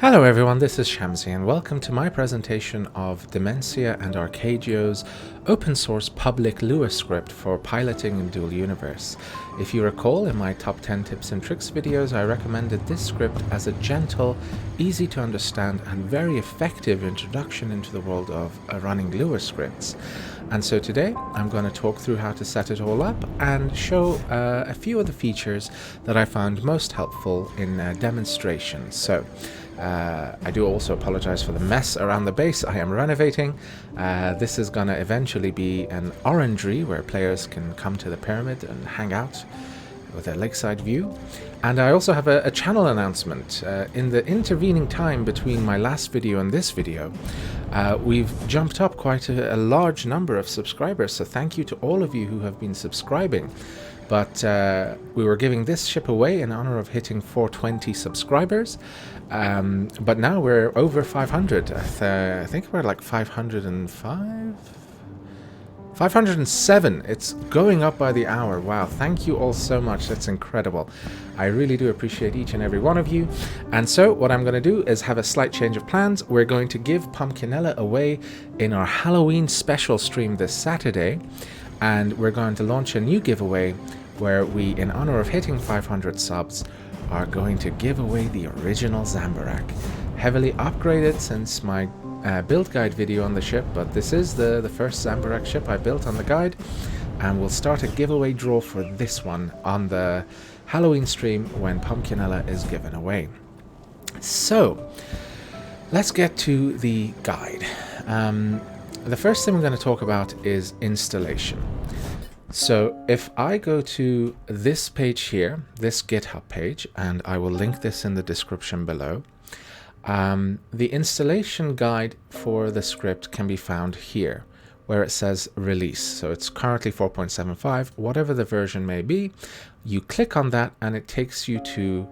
Hello everyone, this is Shamsi and welcome to my presentation of Dimencia and Archaegeo's open source public LUA script for piloting in Dual Universe. If you recall, in my top 10 tips and tricks videos, I recommended this script as a gentle, easy to understand and very effective introduction into the world of running LUA scripts. And so today I'm going to talk through how to set it all up and show a few of the features that I found most helpful in demonstrations. So I do also apologize for the mess around the base. I am renovating. This is going to eventually be an orangery where players can come to the pyramid and hang out with a lakeside view. And I also have a channel announcement. In the intervening time between my last video and this video, we've jumped up quite a large number of subscribers, so thank you to all of you who have been subscribing. But we were giving this ship away in honor of hitting 420 subscribers, but now we're over 500. I think we're like 505? 507. It's going up by the hour. Wow, thank you all so much. That's incredible. I really do appreciate each and every one of you. And so what I'm going to do is have a slight change of plans. We're going to give Pumpkinella away in our Halloween special stream this Saturday, and we're going to launch a new giveaway where we, in honor of hitting 500 subs, are going to give away the original Zambarak. Heavily upgraded since my build guide video on the ship, but this is the first Zambarak ship I built on the guide, and we'll start a giveaway draw for this one on the Halloween stream when Pumpkinella is given away. So let's get to the guide. The first thing we're going to talk about is installation. So if I go to this page here, this GitHub page, and I will link this in the description below, the installation guide for the script can be found here where it says release. So it's currently 4.75, whatever the version may be. You click on that and it takes you to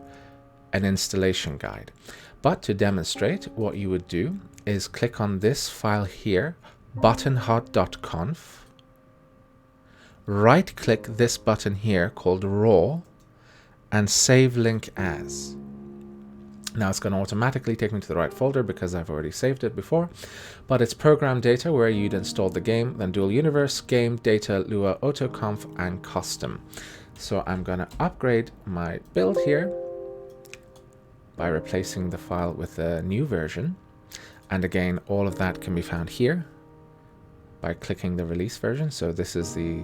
an installation guide. But to demonstrate, what you would do is click on this file here, buttonhud.conf. Right click this button here called raw and save link as. Now it's going to automatically take me to the right folder because I've already saved it before, but it's program data where you'd installed the game, then Dual Universe, game, data, LUA, autoconf, and custom. So I'm going to upgrade my build here by replacing the file with a new version. And again, all of that can be found here by clicking the release version. So this is the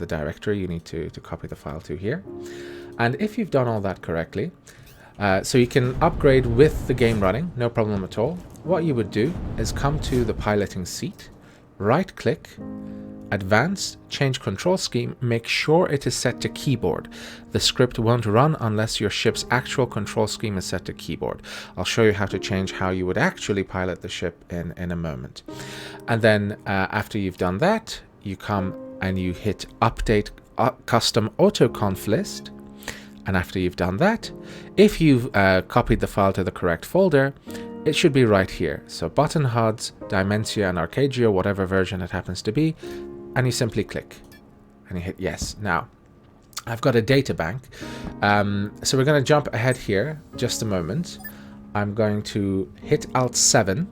directory you need to copy the file to here. And if you've done all that correctly, so you can upgrade with the game running, no problem at all. What you would do is come to the piloting seat, right click, advanced, change control scheme, make sure it is set to keyboard. The script won't run unless your ship's actual control scheme is set to keyboard. I'll show you how to change how you would actually pilot the ship in a moment. And then after you've done that, you come and you hit update custom autoconf list. And after you've done that, if you've copied the file to the correct folder, it should be right here. So button HUDs, Dimencia and Archaegeo, whatever version it happens to be, and you simply click and you hit yes. Now, I've got a data bank. So we're going to jump ahead here just a moment. I'm going to hit Alt 7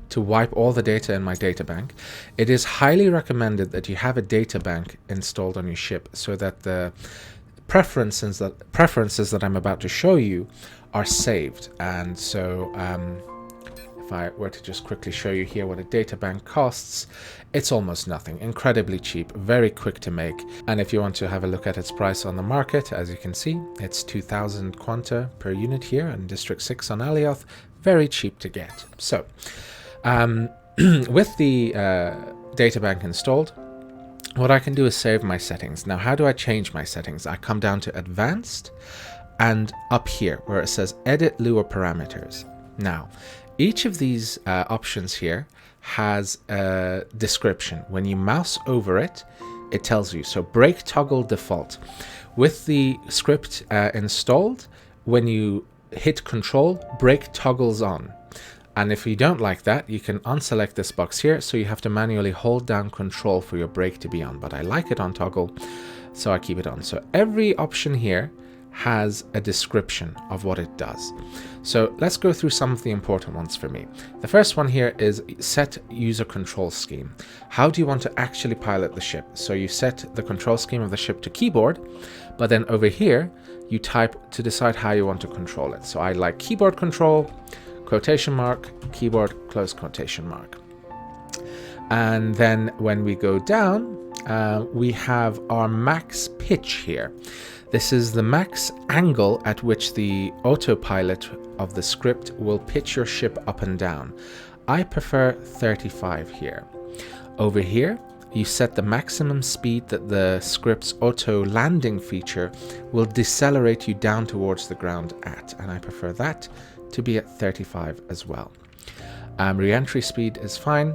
to wipe all the data in my data bank. It is highly recommended that you have a data bank installed on your ship so that the preferences that I'm about to show you are saved. And so if I were to just quickly show you here what a data bank costs, it's almost nothing. Incredibly cheap, very quick to make. And if you want to have a look at its price on the market, as you can see, it's 2,000 quanta per unit here in District 6 on Alioth. Very cheap to get. So with the data bank installed, what I can do is save my settings. Now, how do I change my settings? I come down to advanced and up here where it says edit LUA parameters. Now, each of these options here has a description. When you mouse over it, it tells you. So brake toggle default. With the script installed, when you hit control, brake toggles on. And if you don't like that, you can unselect this box here, so you have to manually hold down control for your brake to be on. But I like it on toggle, so I keep it on. So every option here has a description of what it does. So let's go through some of the important ones for me. The first one here is set user control scheme. How do you want to actually pilot the ship? So you set the control scheme of the ship to keyboard, but then over here you type to decide how you want to control it. So I like keyboard control, quotation mark, keyboard, close quotation mark. And then when we go down, we have our max pitch here. This is the max angle at which the autopilot of the script will pitch your ship up and down. I prefer 35 here. Over here, you set the maximum speed that the script's auto landing feature will decelerate you down towards the ground at, and I prefer that to be at 35 as well. Re-entry speed is fine.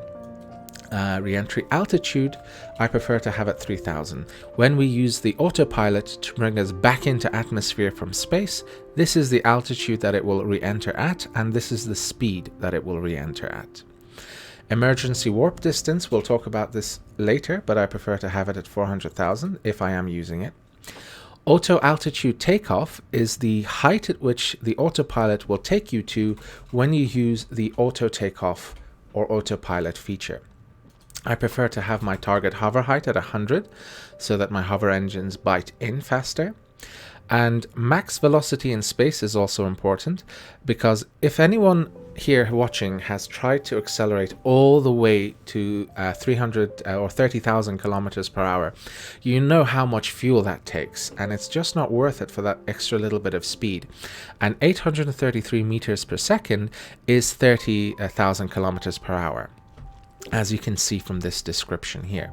Re-entry altitude, I prefer to have at 3000. When we use the autopilot to bring us back into atmosphere from space, this is the altitude that it will re-enter at, and this is the speed that it will re-enter at. Emergency warp distance, we'll talk about this later, but I prefer to have it at 400,000 if I am using it. Auto altitude takeoff is the height at which the autopilot will take you to when you use the auto takeoff or autopilot feature. I prefer to have my target hover height at 100 so that my hover engines bite in faster. And max velocity in space is also important, because if anyone here watching has tried to accelerate all the way to 300 or 30,000 kilometers per hour, you know how much fuel that takes, and it's just not worth it for that extra little bit of speed. And 833 meters per second is 30,000 kilometers per hour, as you can see from this description here.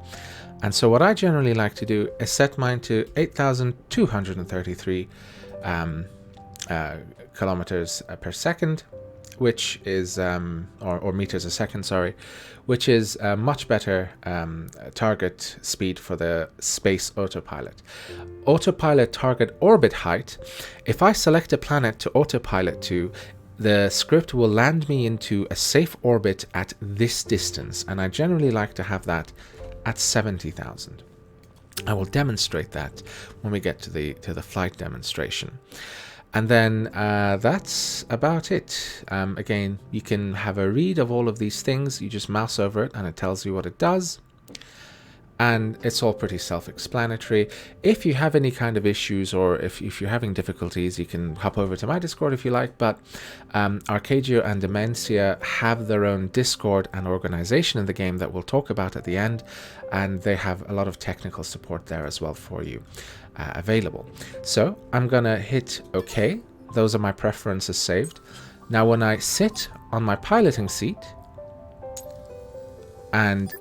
And so what I generally like to do is set mine to 8,233 kilometers per second, which is, or meters a second, sorry, which is a much better target speed for the space autopilot. Autopilot target orbit height, if I select a planet to autopilot to, the script will land me into a safe orbit at this distance, and I generally like to have that at 70,000. I will demonstrate that when we get to the flight demonstration. And then that's about it. Again, you can have a read of all of these things. You just mouse over it and it tells you what it does. And it's all pretty self-explanatory. If you have any kind of issues, or if you're having difficulties, you can hop over to my Discord if you like. But Archaegeo and Dimencia have their own Discord and organization in the game that we'll talk about at the end. And they have a lot of technical support there as well for you available. So I'm going to hit OK. Those are my preferences saved. Now when I sit on my piloting seat and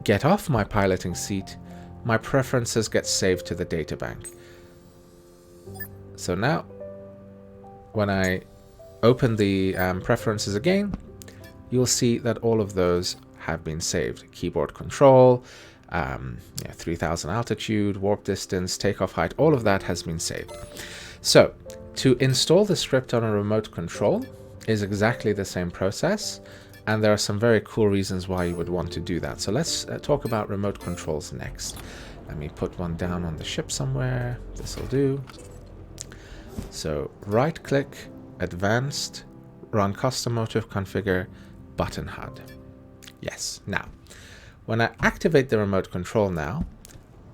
get off my piloting seat, my preferences get saved to the databank. So now when I open the preferences again, you'll see that all of those have been saved. Keyboard control, 3000 altitude, warp distance, takeoff height, all of that has been saved. So to install the script on a remote control is exactly the same process. And there are some very cool reasons why you would want to do that. So let's talk about remote controls next. Let me put one down on the ship somewhere. This will do. So right click, advanced, run custom motive configure, button HUD. Yes. Now, when I activate the remote control now,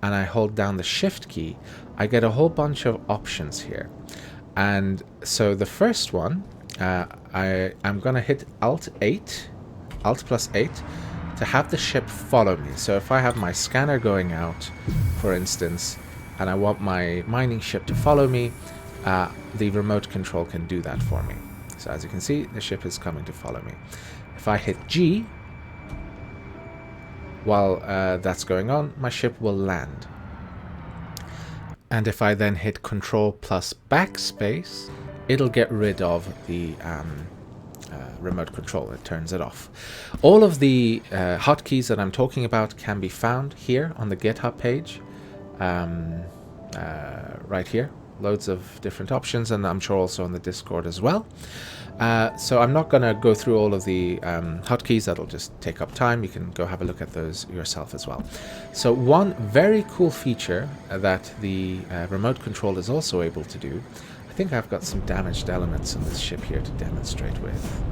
and I hold down the shift key, I get a whole bunch of options here. And so the first one, I'm going to hit Alt plus 8 to have the ship follow me. So if I have my scanner going out, for instance, and I want my mining ship to follow me, the remote control can do that for me. So as you can see, the ship is coming to follow me. If I hit G, while that's going on, my ship will land. And if I then hit Control plus backspace, it'll get rid of the remote control. It turns it off. All of the hotkeys that I'm talking about can be found here on the GitHub page, right here, loads of different options, and I'm sure also on the Discord as well. So I'm not going to go through all of the hotkeys. That'll just take up time. You can go have a look at those yourself as well. So one very cool feature that the remote control is also able to do, I think I've got some damaged elements on this ship here to demonstrate with.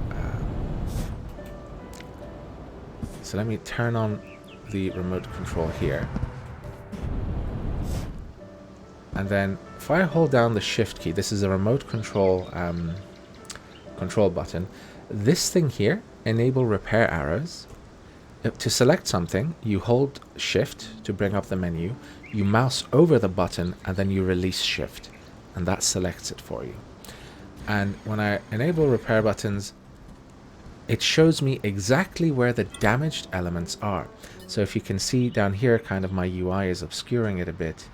So let me turn on the remote control here. And then if I hold down the shift key, this is a remote control control button. This thing here, enable repair arrows. To select something, you hold shift to bring up the menu, you mouse over the button, and then you release shift, and that selects it for you. And when I enable repair buttons, it shows me exactly where the damaged elements are. So if you can see down here, kind of my UI is obscuring it a bit.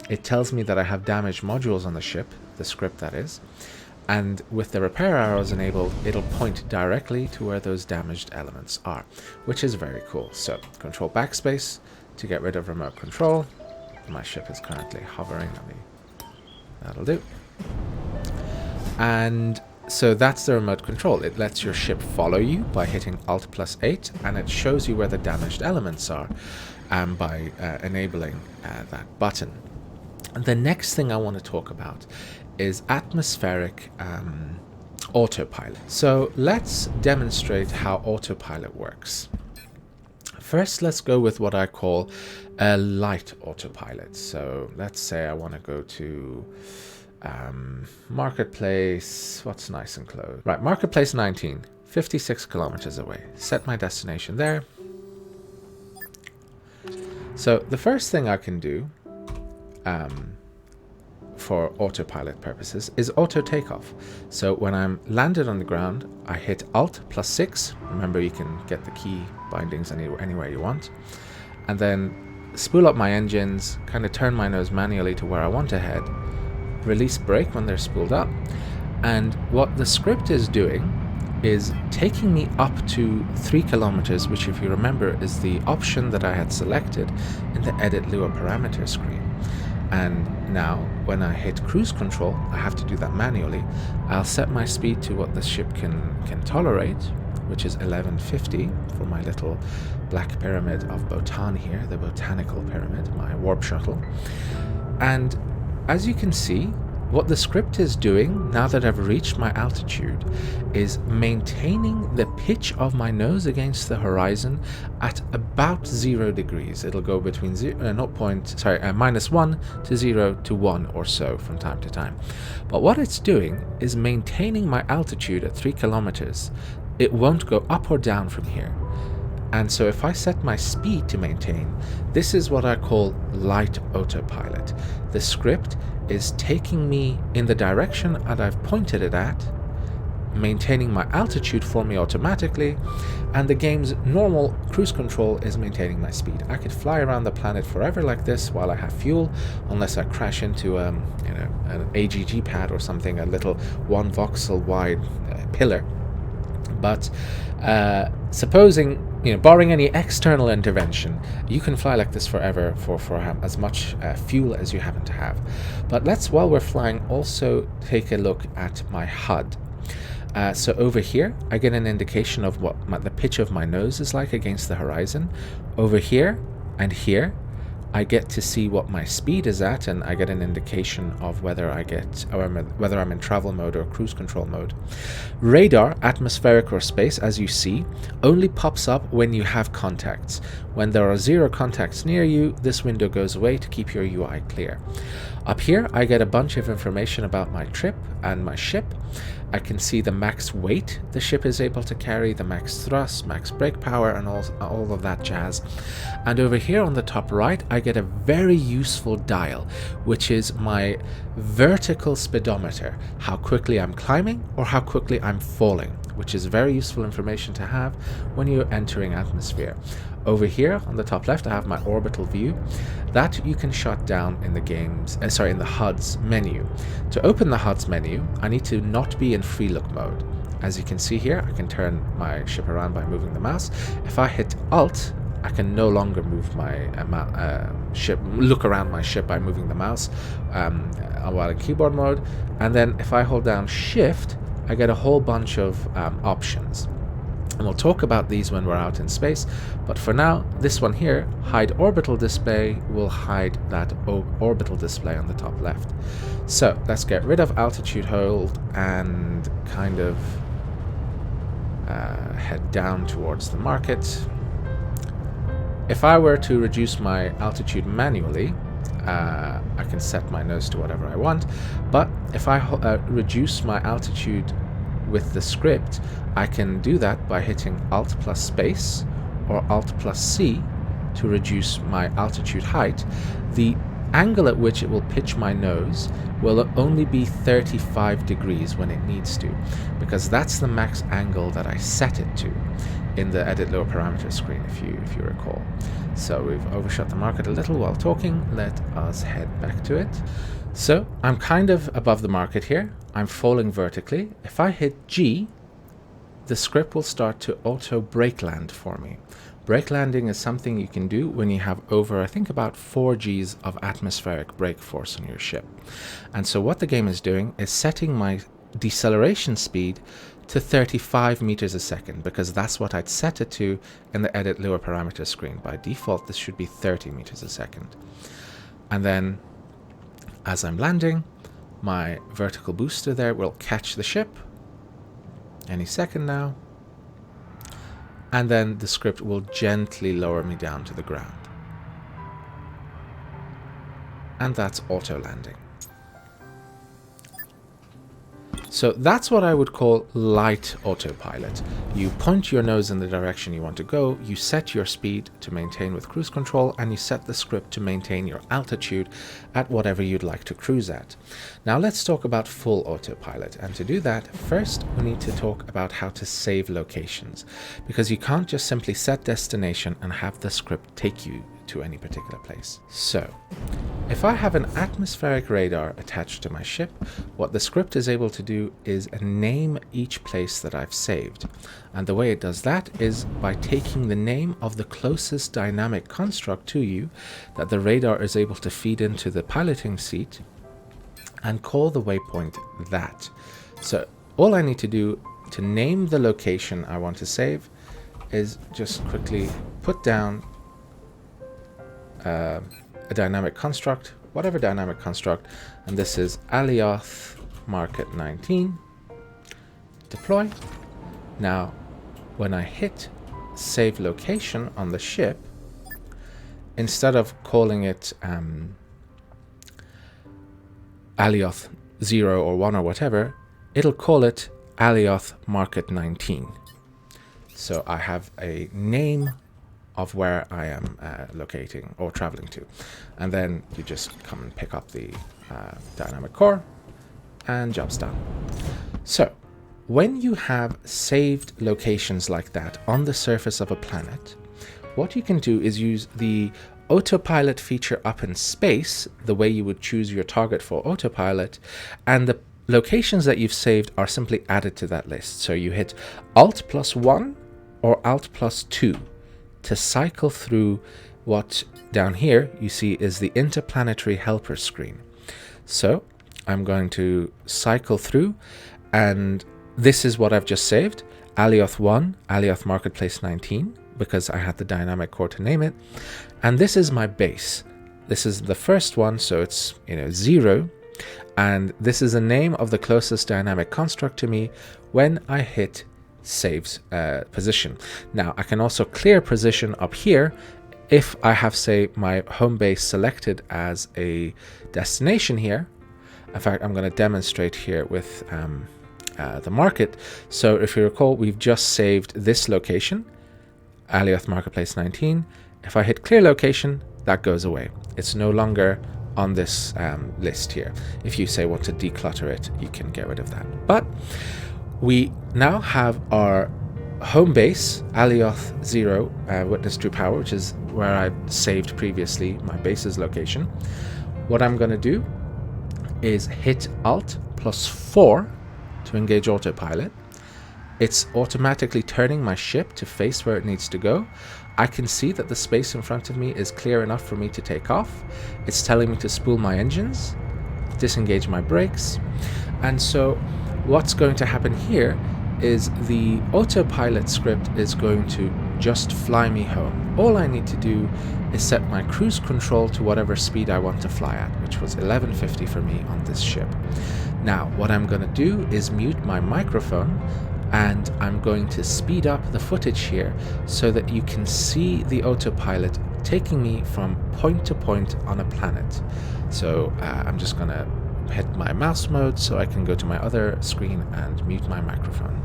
It tells me that I have damaged modules on the ship, the script that is. And with the repair arrows enabled, it'll point directly to where those damaged elements are, which is very cool. So control backspace to get rid of remote control. My ship is currently hovering. That'll do. And so that's the remote control. It lets your ship follow you by hitting Alt+8, and it shows you where the damaged elements are by enabling that button. And the next thing I want to talk about is atmospheric autopilot. So let's demonstrate how autopilot works. First, let's go with what I call a light autopilot. So let's say I want to go to Marketplace, what's nice and close? Right, Marketplace 19, 56 kilometers away. Set my destination there. So the first thing I can do for autopilot purposes is auto takeoff. So when I'm landed on the ground, I hit Alt+6. Remember, you can get the key bindings anywhere you want. And then spool up my engines, kind of turn my nose manually to where I want to head. Release brake when they're spooled up, and what the script is doing is taking me up to 3 kilometers, which, if you remember, is the option that I had selected in the Edit LUA parameter screen. And now when I hit cruise control, I have to do that manually. I'll set my speed to what the ship can tolerate, which is 1150 for my little black pyramid of Bhutan here, the botanical pyramid, my warp shuttle. And as you can see, what the script is doing, now that I've reached my altitude, is maintaining the pitch of my nose against the horizon at about 0 degrees. It'll go between -1 to 0 to 1 or so from time to time. But what it's doing is maintaining my altitude at 3 kilometers. It won't go up or down from here. And so if I set my speed to maintain, this is what I call light autopilot. The script is taking me in the direction that I've pointed it at, maintaining my altitude for me automatically, and the game's normal cruise control is maintaining my speed. I could fly around the planet forever like this while I have fuel, unless I crash into an AGG pad or something, a little 1 voxel wide pillar. But supposing, barring any external intervention, you can fly like this forever for as much fuel as you happen to have. But let's, while we're flying, also take a look at my HUD. So over here, I get an indication of what the pitch of my nose is like against the horizon. Over here and here, I get to see what my speed is at, and I get an indication of whether I'm in travel mode or cruise control mode. Radar, atmospheric or space, as you see, only pops up when you have contacts. When there are 0 contacts near you, this window goes away to keep your UI clear. Up here, I get a bunch of information about my trip and my ship. I can see the max weight the ship is able to carry, the max thrust, max brake power, and all of that jazz. And over here on the top right, I get a very useful dial, which is my vertical speedometer, how quickly I'm climbing or how quickly I'm falling, which is very useful information to have when you're entering atmosphere. Over here on the top left, I have my orbital view. That you can shut down in the in the HUD's menu. To open the HUD's menu, I need to not be in free look mode. As you can see here, I can turn my ship around by moving the mouse. If I hit Alt I can no longer move my ship, look around my ship by moving the mouse while in keyboard mode. And then if I hold down Shift, I get a whole bunch of options. And we'll talk about these when we're out in space. But for now, this one here, hide orbital display, will hide that orbital display on the top left. So let's get rid of altitude hold and kind of head down towards the market. If I were to reduce my altitude manually, I can set my nose to whatever I want, but if I reduce my altitude with the script, I can do that by hitting Alt plus space or Alt plus C to reduce my altitude height. The angle at which it will pitch my nose will only be 35 degrees when it needs to, because that's the max angle that I set it to in the Edit Lower Parameter screen, if you recall. So we've overshot the market a little while talking. Let us head back to it. So I'm kind of above the market here. I'm falling vertically. If I hit G, the script will start to auto brake land for me. Brake landing is something you can do when you have over, I think, about 4 Gs of atmospheric brake force on your ship. And so what the game is doing is setting my deceleration speed to 35 meters a second, because that's what I'd set it to in the Edit Lower Parameter screen. By default, this should be 30 meters a second. And then as I'm landing, my vertical booster there will catch the ship any second now. And then the script will gently lower me down to the ground. And that's auto landing. So that's what I would call light autopilot. You point your nose in the direction you want to go, you set your speed to maintain with cruise control, and you set the script to maintain your altitude at whatever you'd like to cruise at. Now let's talk about full autopilot, and to do that, first we need to talk about how to save locations, because you can't just simply set destination and have the script take you to any particular place. So if I have an atmospheric radar attached to my ship, what the script is able to do is name each place that I've saved. And the way it does that is by taking the name of the closest dynamic construct to you that the radar is able to feed into the piloting seat and call the waypoint that. So all I need to do to name the location I want to save is just quickly put down a dynamic construct, whatever dynamic construct, and this is Alioth market 19. Deploy. Now, when I hit save location on the ship, instead of calling it Alioth 0 or 1 or whatever, it'll call it Alioth market 19. So I have a name of where I am locating or traveling to. And then you just come and pick up the dynamic core and job's done. So when you have saved locations like that on the surface of a planet, what you can do is use the autopilot feature up in space, the way you would choose your target for autopilot, and the locations that you've saved are simply added to that list. So you hit Alt plus 1 or Alt plus 2 to cycle through what down here you see is the interplanetary helper screen. So I'm going to cycle through, and this is what I've just saved, Alioth 1, Alioth Marketplace 19, because I had the dynamic core to name it. And this is my base. This is the first one, so it's 0, and this is the name of the closest dynamic construct to me when I hit saves position. Now I can also clear position up here if I have, say, my home base selected as a destination here. In fact, I'm going to demonstrate here with the market. So if you recall, we've just saved this location, Alioth Marketplace 19. If I hit clear location, that goes away. It's no longer on this list here. If you say want to declutter it, you can get rid of that. But we now have our home base, Alioth 0, Witness True Power, which is where I saved previously my base's location. What I'm going to do is hit Alt plus 4 to engage autopilot. it's automatically turning my ship to face where it needs to go. I can see that the space in front of me is clear enough for me to take off. It's telling me to spool my engines, disengage my brakes. And so what's going to happen here is the autopilot script is going to just fly me home. All I need to do is set my cruise control to whatever speed I want to fly at, which was 1150 for me on this ship. Now, what I'm going to do is mute my microphone, and I'm going to speed up the footage here so that you can see the autopilot taking me from point to point on a planet. So I'm just going to hit my mouse mode so I can go to my other screen and mute my microphone.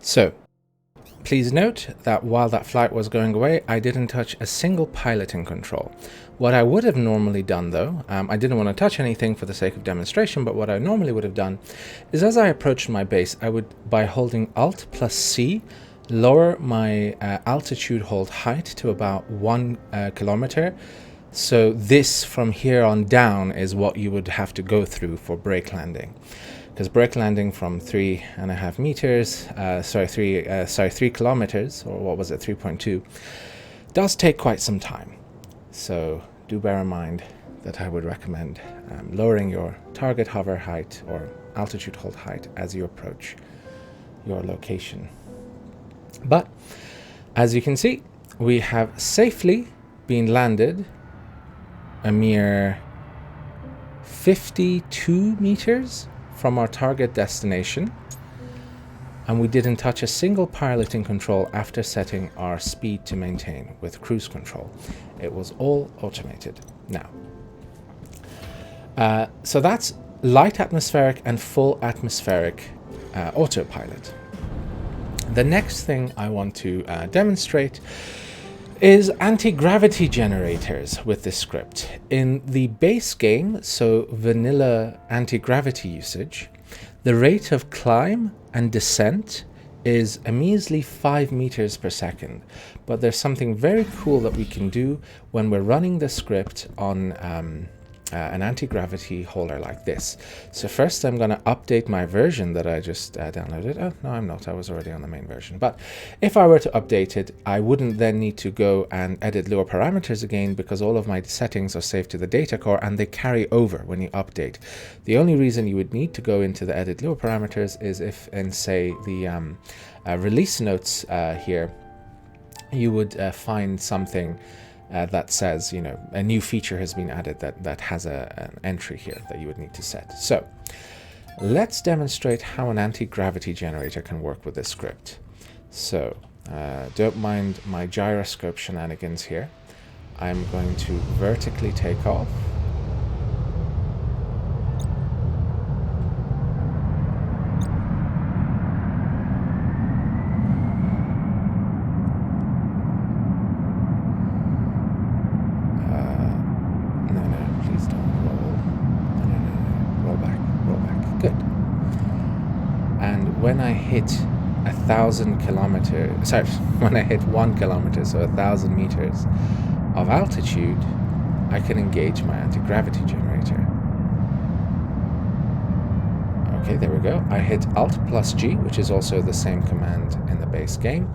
So, please note that while that flight was going away, I didn't touch a single piloting control. What I would have normally done though, I didn't want to touch anything for the sake of demonstration, but what I normally would have done is as I approached my base, I would, by holding Alt plus C, lower my altitude hold height to about 1 kilometer. So this from here on down is what you would have to go through for brake landing. Because brake landing from 3.5 meters, 3 kilometers, or what was it, 3.2, does take quite some time. So do bear in mind that I would recommend lowering your target hover height or altitude hold height as you approach your location. But as you can see, we have safely been landed a mere 52 meters from our target destination, and we didn't touch a single piloting control after setting our speed to maintain with cruise control. It was all automated. Now, so that's light atmospheric and full atmospheric autopilot. The next thing I want to demonstrate is anti-gravity generators with this script. In the base game, so vanilla anti-gravity usage, the rate of climb and descent is a measly 5 meters per second. But there's something very cool that we can do when we're running the script on an anti-gravity holder like this. So first I'm going to update my version that I just downloaded. Oh, no, I'm not. I was already on the main version. But if I were to update it, I wouldn't then need to go and edit LUA parameters again because all of my settings are saved to the data core and they carry over when you update. The only reason you would need to go into the edit LUA parameters is if in, say, the release notes here, you would find something that says, you know, a new feature has been added that has an entry here that you would need to set. So let's demonstrate how an anti-gravity generator can work with this script. So don't mind my gyroscope shenanigans here. I'm going to vertically take off. When I hit 1,000 kilometers, sorry, when I hit 1 kilometer, so 1,000 meters of altitude, I can engage my anti-gravity generator. Okay, there we go. I hit Alt plus G, which is also the same command in the base game.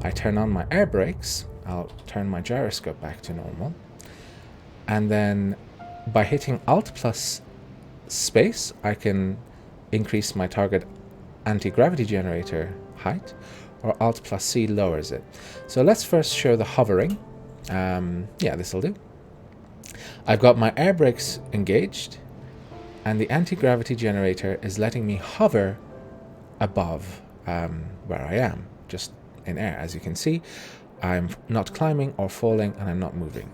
I turn on my air brakes. I'll turn my gyroscope back to normal. And then by hitting Alt plus space, I can increase my target anti-gravity generator height, or Alt plus C lowers it. So let's first show the hovering. Yeah, this will do. I've got my air brakes engaged, and the anti-gravity generator is letting me hover above where I am, just in air. As you can see, I'm not climbing or falling, and I'm not moving.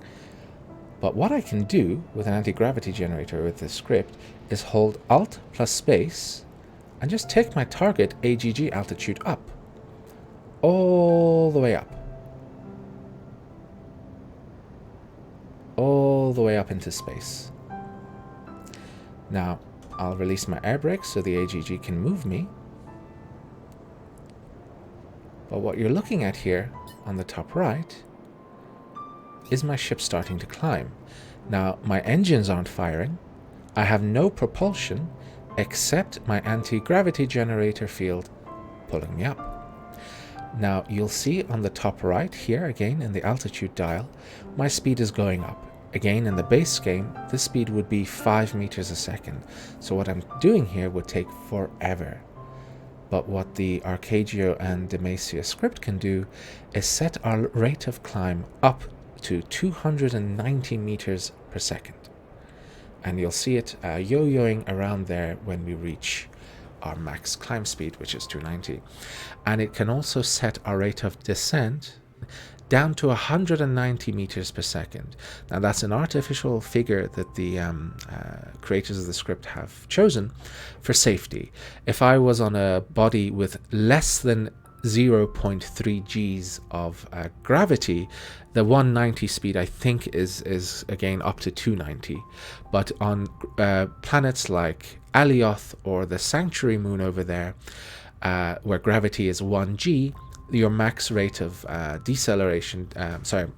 But what I can do with an anti-gravity generator with this script is hold Alt plus space and just take my target AGG altitude up, all the way up, all the way up into space. Now, I'll release my air brakes so the AGG can move me. But what you're looking at here on the top right is my ship starting to climb. Now, my engines aren't firing. I have no propulsion except my anti-gravity generator field pulling me up. Now, you'll see on the top right here, again in the altitude dial, my speed is going up. Again, in the base game, this speed would be 5 meters a second. So what I'm doing here would take forever. But what the Archaegeo and Dimencia script can do is set our rate of climb up to 290 meters per second. And you'll see it yo-yoing around there when we reach our max climb speed, which is 290. And it can also set our rate of descent down to 190 meters per second. Now that's an artificial figure that the creators of the script have chosen for safety. If I was on a body with less than 0.3 Gs of gravity, the 190 speed I think is again up to 290. But on planets like Alioth or the Sanctuary Moon over there, where gravity is 1 G, your max rate of deceleration,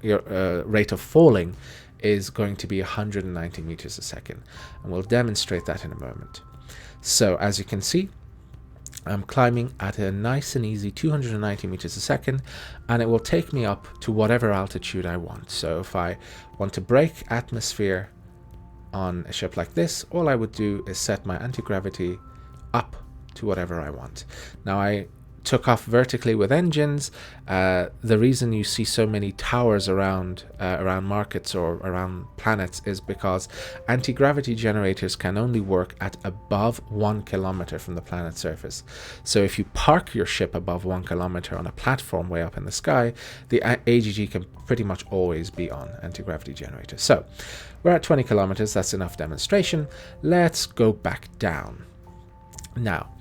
your rate of falling is going to be 190 meters a second. And we'll demonstrate that in a moment. So as you can see, I'm climbing at a nice and easy 290 meters a second, and it will take me up to whatever altitude I want. So if I want to break atmosphere on a ship like this, all I would do is set my anti-gravity up to whatever I want. Now I took off vertically with engines. The reason you see so many towers around markets or around planets is because anti-gravity generators can only work at above 1 kilometer from the planet's surface. So if you park your ship above 1 kilometer on a platform way up in the sky, the AGG can pretty much always be on anti-gravity generators. So we're at 20 kilometers. That's enough demonstration. Let's go back down. Now,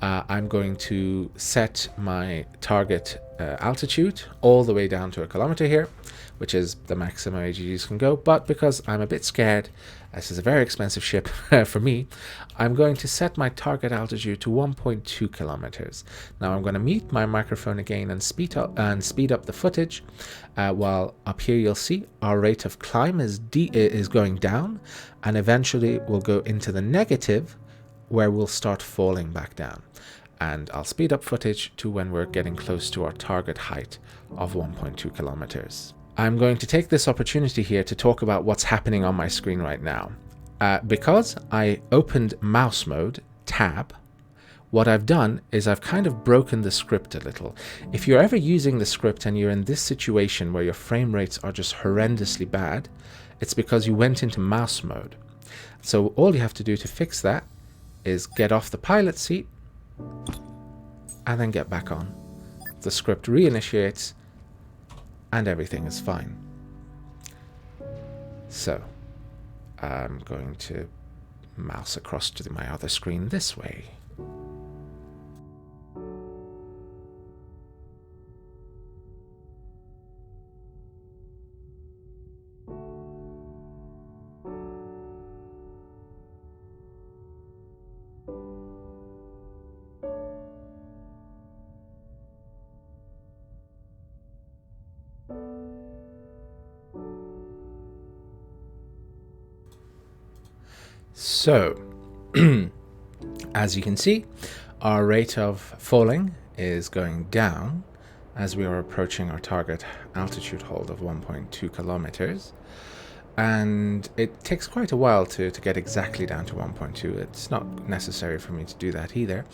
I'm going to set my target altitude all the way down to 1 kilometer here, which is the maximum AGGs can go. But because I'm a bit scared, this is a very expensive ship for me, I'm going to set my target altitude to 1.2 kilometers. Now I'm going to mute my microphone again and speed up the footage. While up here you'll see our rate of climb is going down, and eventually we'll go into the negative, where we'll start falling back down. And I'll speed up footage to when we're getting close to our target height of 1.2 kilometers. I'm going to take this opportunity here to talk about what's happening on my screen right now. Because I opened mouse mode, tab, what I've done is I've kind of broken the script a little. If you're ever using the script and you're in this situation where your frame rates are just horrendously bad, it's because you went into mouse mode. So all you have to do to fix that is get off the pilot seat and then get back on. The script reinitiates and everything is fine. So I'm going to mouse across to my other screen this way. So, as you can see, our rate of falling is going down as we are approaching our target altitude hold of 1.2 kilometers. And it takes quite a while to get exactly down to 1.2. It's not necessary for me to do that either.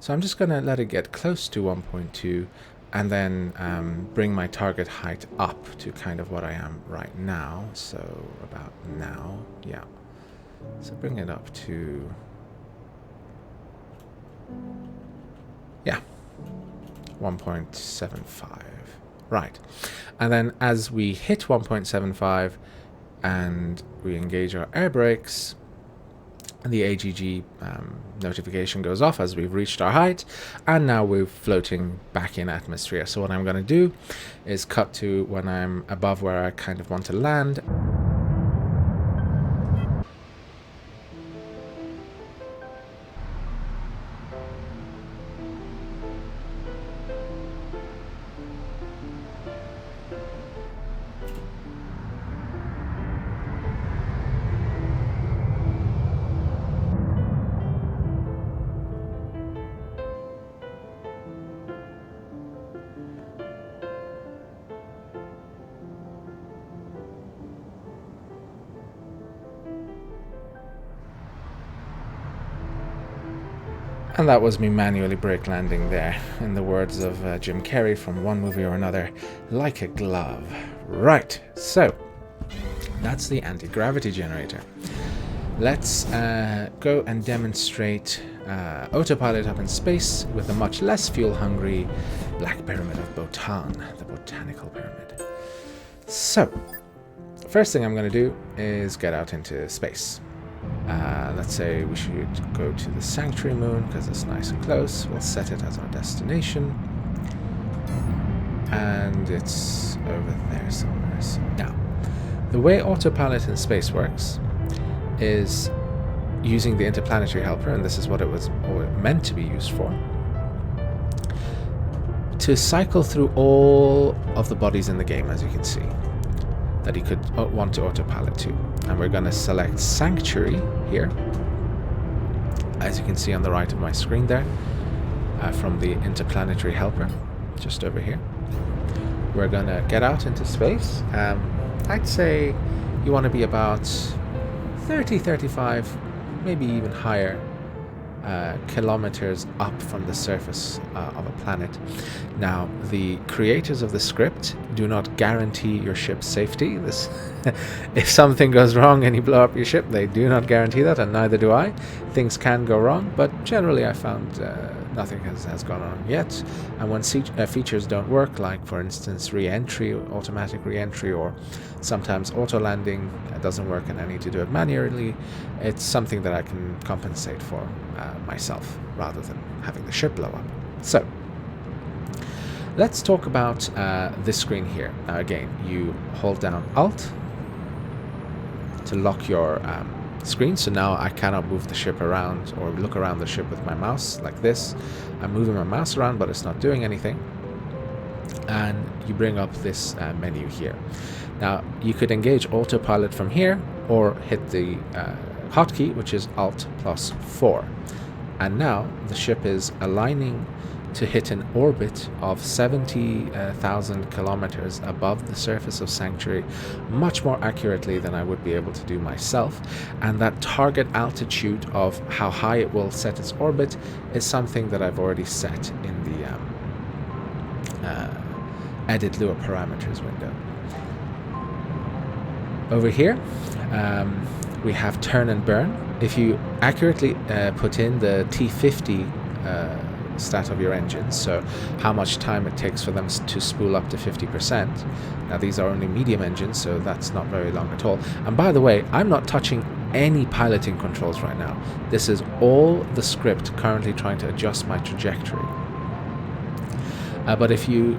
So I'm just going to let it get close to 1.2 and then bring my target height up to kind of what I am right now. So about now, yeah. So bring it up to, yeah, 1.75. Right. And then as we hit 1.75 and we engage our air brakes, the AGG notification goes off as we've reached our height, and now we're floating back in atmosphere. So what I'm going to do is cut to when I'm above where I kind of want to land. And that was me manually brake landing there, in the words of Jim Carrey from one movie or another, like a glove. Right, so that's the anti-gravity generator. Let's go and demonstrate autopilot up in space with a much less fuel-hungry Black Pyramid of Bhutan, the botanical pyramid. So, first thing I'm going to do is get out into space. Let's say we should go to the Sanctuary Moon because it's nice and close. We'll set it as our destination. And it's over there somewhere. So now, the way autopilot in space works is using the interplanetary helper, and this is what it was meant to be used for, to cycle through all of the bodies in the game, as you can see, that you could want to autopilot to. And we're going to select Sanctuary here, as you can see on the right of my screen there, from the interplanetary helper, just over here. We're going to get out into space. I'd say you want to be about 30, 35, maybe even higher kilometers up from the surface of a planet. Now, the creators of the script do not guarantee your ship's safety. This, if something goes wrong and you blow up your ship, they do not guarantee that, and neither do I. Things can go wrong, but generally I found nothing has gone wrong yet. And when features don't work, like for instance re-entry, automatic re-entry, or sometimes auto landing doesn't work and I need to do it manually, it's something that I can compensate for myself rather than having the ship blow up. So let's talk about this screen here. Now again, you hold down Alt to lock your screen, so now I cannot move the ship around or look around the ship with my mouse like this. I'm moving my mouse around, but it's not doing anything. And you bring up this menu here. Now you could engage autopilot from here or hit the hotkey, which is Alt plus 4. And now the ship is aligning to hit an orbit of 70,000 kilometers above the surface of Sanctuary, much more accurately than I would be able to do myself. And that target altitude of how high it will set its orbit is something that I've already set in the Edit LUA parameters window. Over here, we have turn and burn. If you accurately put in the T50 stat of your engines, so how much time it takes for them to spool up to 50%. Now these are only medium engines, so that's not very long at all. And by the way, I'm not touching any piloting controls right now. This is all the script currently trying to adjust my trajectory. But if you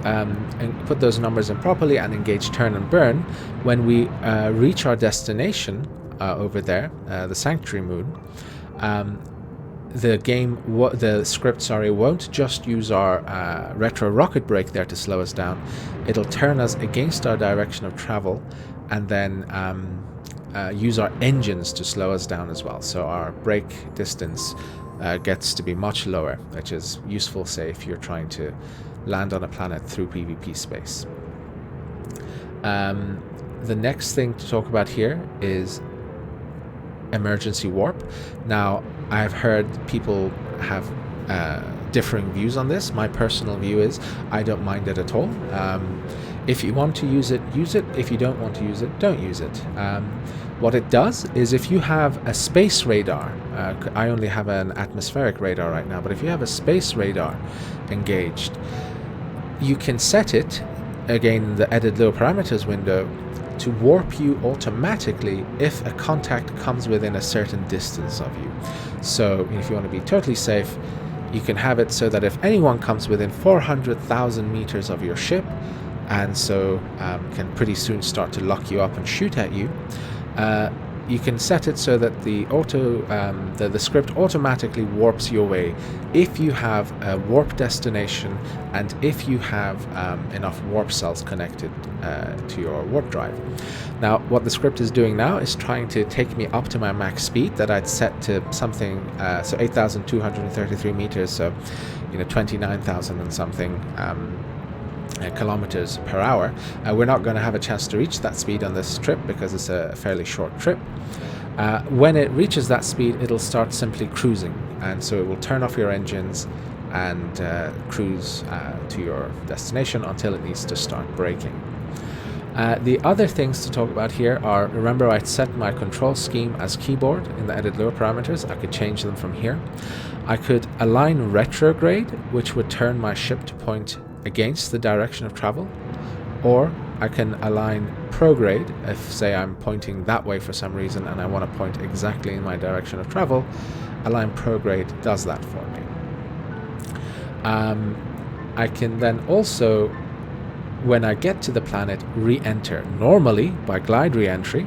put those numbers in properly and engage turn and burn, when we reach our destination over there, the Sanctuary Moon, the script won't just use our retro rocket brake there to slow us down. It'll turn us against our direction of travel and then use our engines to slow us down as well. So our brake distance gets to be much lower, which is useful, say, if you're trying to land on a planet through PvP space. The next thing to talk about here is emergency warp. Now, I've heard people have differing views on this. My personal view is I don't mind it at all. If you want to use it, use it. If you don't want to use it, don't use it. What it does is if you have a space radar, I only have an atmospheric radar right now, but if you have a space radar engaged, you can set it, again in the Edit LUA parameters window, to warp you automatically if a contact comes within a certain distance of you. So if you want to be totally safe, you can have it so that if anyone comes within 400,000 meters of your ship, and so can pretty soon start to lock you up and shoot at you, you can set it so that the script automatically warps you away if you have a warp destination and if you have enough warp cells connected to your warp drive. Now, what the script is doing now is trying to take me up to my max speed that I'd set to something, so 8,233 meters, so 29,000 and something kilometers per hour. We're not going to have a chance to reach that speed on this trip because it's a fairly short trip. When it reaches that speed, it'll start simply cruising, and so it will turn off your engines and cruise to your destination until it needs to start braking. The other things to talk about here are, remember I set my control scheme as keyboard in the edit LUA parameters. I could change them from here. I could align retrograde, which would turn my ship to point against the direction of travel, or I can align prograde. If, say, I'm pointing that way for some reason and I want to point exactly in my direction of travel, align prograde does that for me. I can then also, when I get to the planet, re-enter, normally by glide re-entry.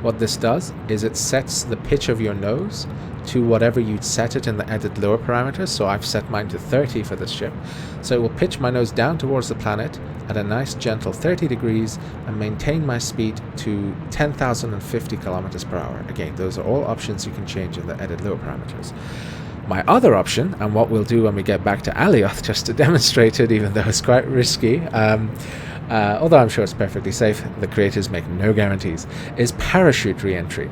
What this does is it sets the pitch of your nose to whatever you'd set it in the edit LUA parameters. So I've set mine to 30 for this ship. So it will pitch my nose down towards the planet at a nice gentle 30 degrees and maintain my speed to 10,050 kilometers per hour. Again, those are all options you can change in the edit LUA parameters. My other option, and what we'll do when we get back to Alioth just to demonstrate it, even though it's quite risky, although I'm sure it's perfectly safe, the creators make no guarantees, is parachute re-entry,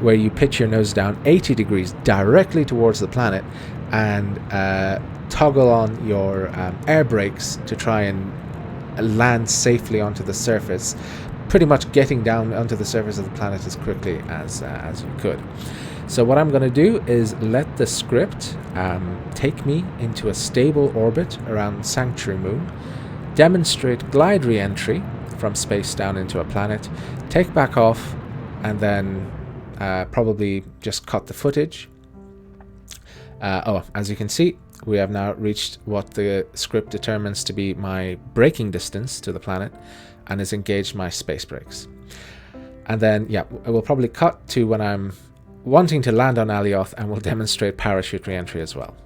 where you pitch your nose down 80 degrees directly towards the planet and toggle on your air brakes to try and land safely onto the surface, pretty much getting down onto the surface of the planet as quickly as you could. So what I'm going to do is let the script take me into a stable orbit around Sanctuary Moon, demonstrate glide re-entry from space down into a planet, take back off, and then probably just cut the footage. As you can see, we have now reached what the script determines to be my braking distance to the planet and has engaged my space brakes. And then, yeah, I will probably cut to when I'm wanting to land on Alioth, and we'll demonstrate parachute re-entry as well.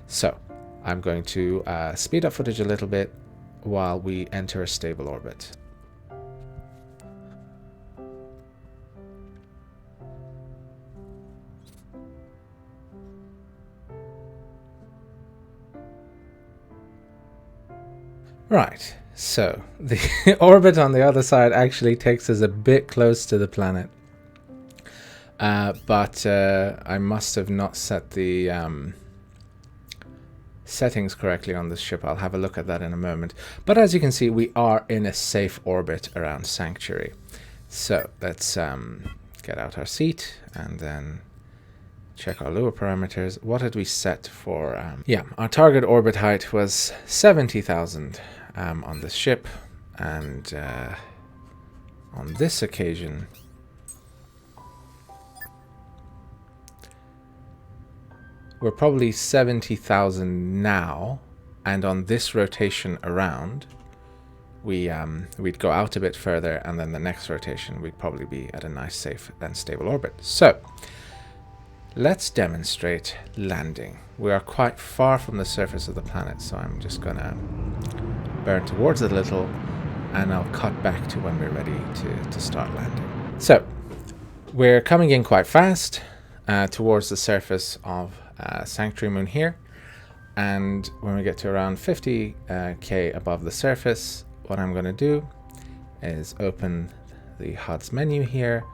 So I'm going to speed up footage a little bit while we enter a stable orbit. Right, so the orbit on the other side actually takes us a bit close to the planet. But I must have not set the settings correctly on this ship. I'll have a look at that in a moment. But as you can see, we are in a safe orbit around Sanctuary. So let's get out our seat and then check our LUA parameters. What had we set for... our target orbit height was 70,000 on this ship. And on this occasion... we're probably 70,000 now, and on this rotation around, we'd go out a bit further, and then the next rotation we'd probably be at a nice, safe, and stable orbit. So, let's demonstrate landing. We are quite far from the surface of the planet, so I'm just gonna burn towards it a little, and I'll cut back to when we're ready to start landing. So, we're coming in quite fast towards the surface of Sanctuary Moon here, and when we get to around 50k above the surface, what I'm going to do is open the HUD's menu here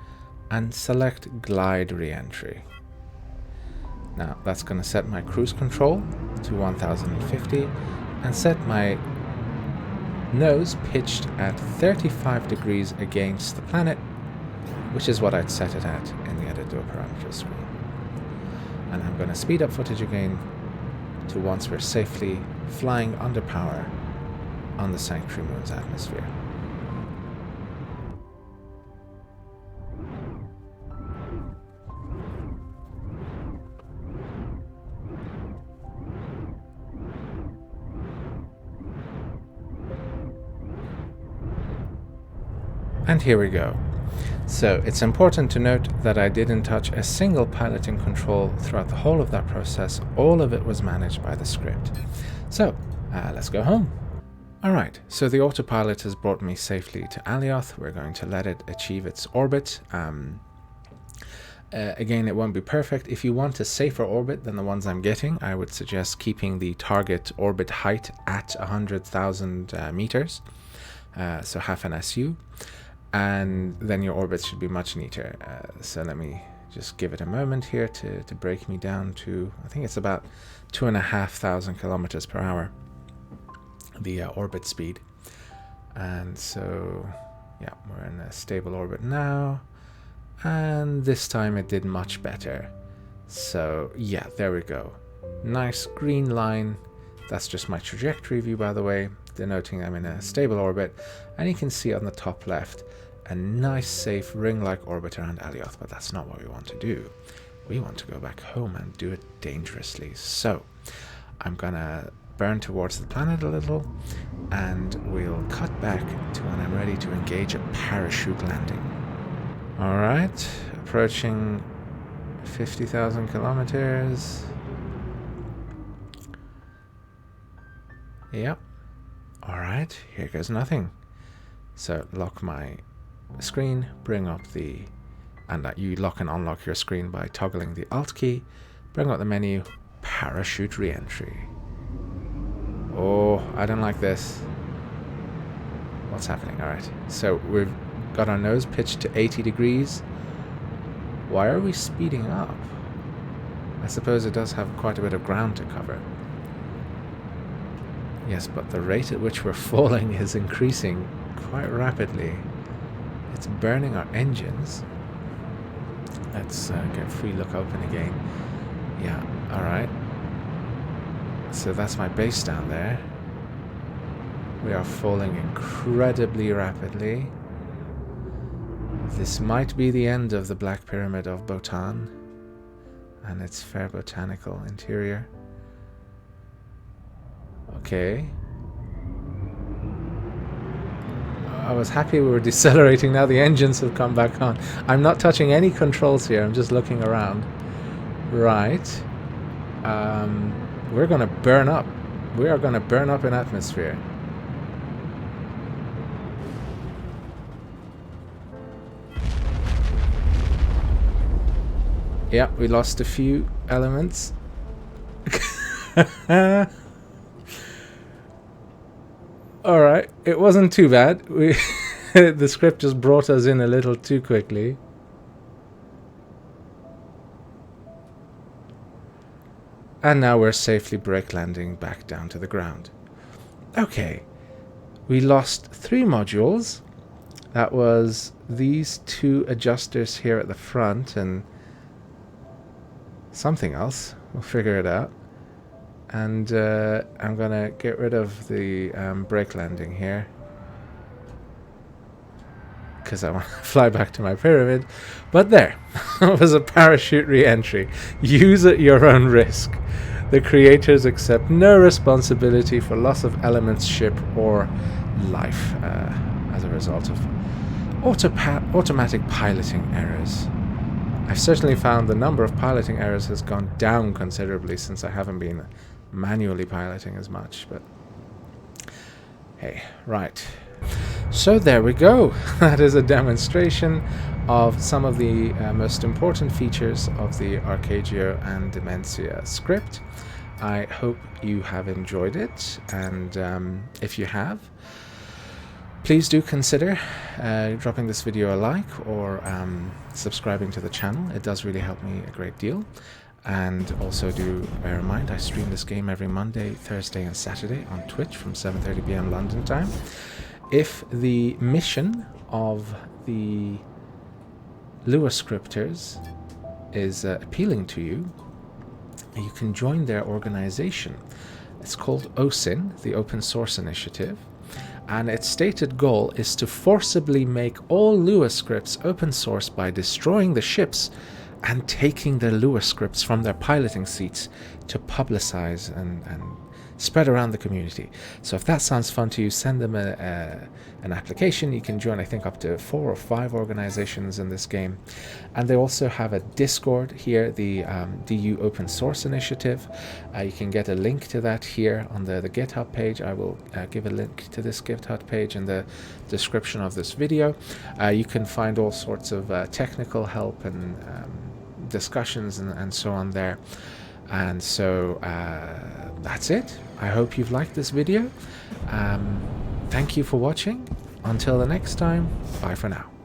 and select glide re-entry. Now that's going to set my cruise control to 1050 and set my nose pitched at 35 degrees against the planet, which is what I'd set it at in the edit LUA parameters screen. And I'm going to speed up footage again to once we're safely flying under power on the Sanctuary Moon's atmosphere. And here we go. So it's important to note that I didn't touch a single piloting control throughout the whole of that process. All of it was managed by the script. So let's go home. Alright, so the autopilot has brought me safely to Alioth. We're going to let it achieve its orbit. Again, it won't be perfect. If you want a safer orbit than the ones I'm getting, I would suggest keeping the target orbit height at 100,000 meters, so half an SU. And then your orbit should be much neater. So let me just give it a moment here to break me down to, I think it's about 2,500 kilometers per hour, the orbit speed. And so, yeah, we're in a stable orbit now. And this time it did much better. So, yeah, there we go. Nice green line. That's just my trajectory view, by the way, denoting I'm in a stable orbit. And you can see on the top left a nice, safe ring-like orbit around Alioth, but that's not what we want to do. We want to go back home and do it dangerously. So, I'm gonna burn towards the planet a little, and we'll cut back to when I'm ready to engage a parachute landing. Alright, approaching 50,000 kilometers. Yep. Alright, here goes nothing. So lock my screen, bring up the, and you lock and unlock your screen by toggling the Alt key, bring up the menu, parachute re-entry. Oh, I don't like this. What's happening? Alright, so we've got our nose pitched to 80 degrees. Why are we speeding up? I suppose it does have quite a bit of ground to cover. Yes, but the rate at which we're falling is increasing quite rapidly. It's burning our engines. Let's get free look open again. Yeah, alright. So that's my base down there. We are falling incredibly rapidly. This might be the end of the Black Pyramid of Bhutan and its fair botanical interior. Okay. I was happy we were decelerating. Now the engines have come back on. I'm not touching any controls here. I'm just looking around. Right. We're going to burn up. We are going to burn up in atmosphere. Yeah, we lost a few elements. Alright, it wasn't too bad. The script just brought us in a little too quickly. And now we're safely brake landing back down to the ground. Okay, we lost 3 modules. That was these 2 adjusters here at the front and something else. We'll figure it out. And I'm gonna get rid of the brake landing here because I want to fly back to my pyramid. But there, it was a parachute re-entry. Use at your own risk. The creators accept no responsibility for loss of elements, ship, or life as a result of automatic piloting errors. I've certainly found the number of piloting errors has gone down considerably since I haven't been manually piloting as much, but hey, right. So there we go. That is a demonstration of some of the most important features of the Archaegeo and Dimencia script. I hope you have enjoyed it, and if you have, please do consider dropping this video a like or subscribing to the channel. It does really help me a great deal. And also do bear in mind, I stream this game every Monday, Thursday and Saturday on Twitch from 7:30 PM London time. If the mission of the LUA scripters is appealing to you, you can join their organization. It's called OSIN, the Open Source Initiative. And its stated goal is to forcibly make all LUA scripts open source by destroying the ships and taking the LUA scripts from their piloting seats to publicize and spread around the community. So if that sounds fun to you, send them an application. You can join, I think, up to 4 or 5 organizations in this game. And they also have a Discord here, the DU Open Source Initiative. You can get a link to that here on the GitHub page. I will give a link to this GitHub page in the description of this video. You can find all sorts of technical help and discussions and so on there. And so that's it. I hope you've liked this video. Thank you for watching. Until the next time, bye for now.